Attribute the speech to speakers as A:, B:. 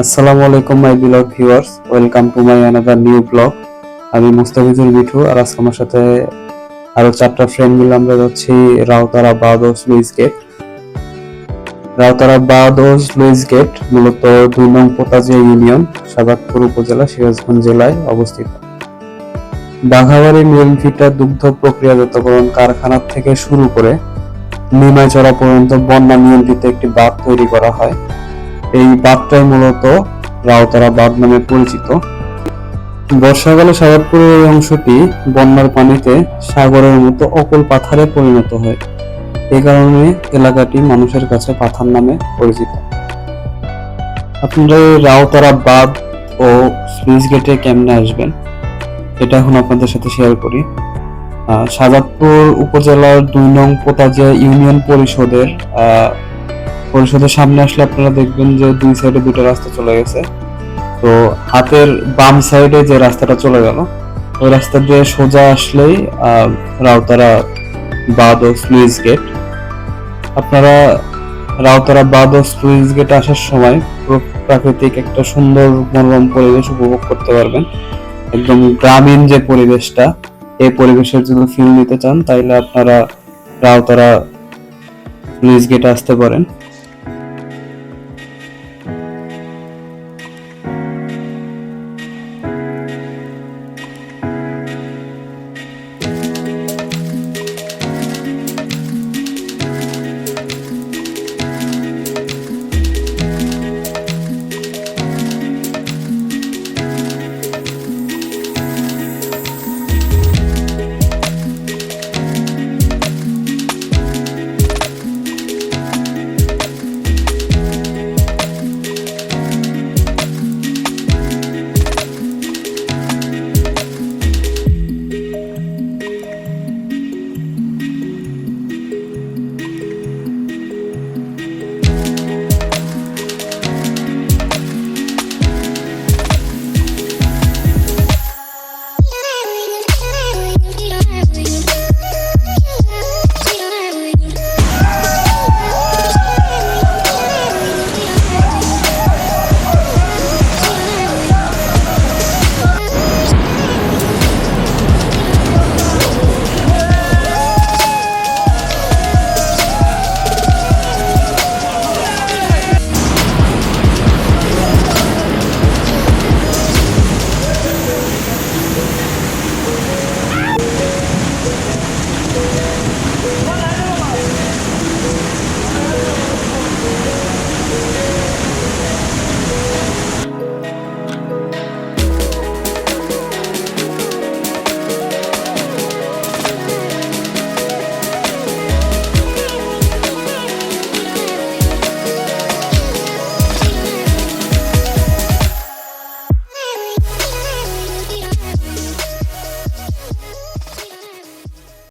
A: আসসালামু আলাইকুম my beloved viewers, welcome to my another new blog. আমি মুস্তাফিজুল মিঠু, আর আজকে আমার সাথে আরো 4টা ফ্রেন্ড মিলে আমরা যাচ্ছি রাউতারা বাদ ও স্লুইস গেট। রাউতারা বাদ ও স্লুইস গেট মূলত 2 নং পোতাজিয়া ইউনিয়ন, সাদাতপুর উপজেলা, সিরাজগঞ্জ জেলায় অবস্থিত। বাঘাবাড়ি মিলভিটা দুগ্ধ প্রক্রিয়াজাতকরণ কারখানা থেকে শুরু করে নিমাইচড়া পর্যন্ত বন্যা নিয়ন্ত্রিত একটি বাঁধ তৈরি করা হয়। এই বাঁধটাই মূলত রাউতারা বাঁধ নামে পরিচিত। বর্ষাকালে সাগরপুরের এই অংশটি বন্যার পানিতে সাগরের মতো অকূল পাথারে পরিণত হয়। এই কারণে এলাকাটি মানুষের কাছে পাথার নামে পরিচিত। আপনারা এই রাউতারা বাঁধ ও স্লুইস গেটে কেমনে আসবেন এটা এখন আপনাদের সাথে শেয়ার করি। সাজাদপুর উপজেলার 2 নং পোতাজিয়া ইউনিয়ন পরিষদের সামনে আসলে আপনারা দেখবেন যে 2 সাইডে 2টা রাস্তা চলে গেছে। তো হাতের বাম সাইডে যে রাস্তাটা চলে গেল, ওই রাস্তা দিয়ে সোজা আসলেই রাউতারা বাঁধ ও স্লুইস গেট। আপনারা রাউতারা বাঁধ ও স্লুইস গেট আসার সময় প্রাকৃতিক একটা সুন্দর মনোরম পরিবেশ উপভোগ করতে পারবেন। একদম গ্রামীণ যে পরিবেশটা, এই পরিবেশের যদি ফিল নিতে চান তাইলে আপনারা রাউতারা স্লুইস গেটে আসতে পারেন।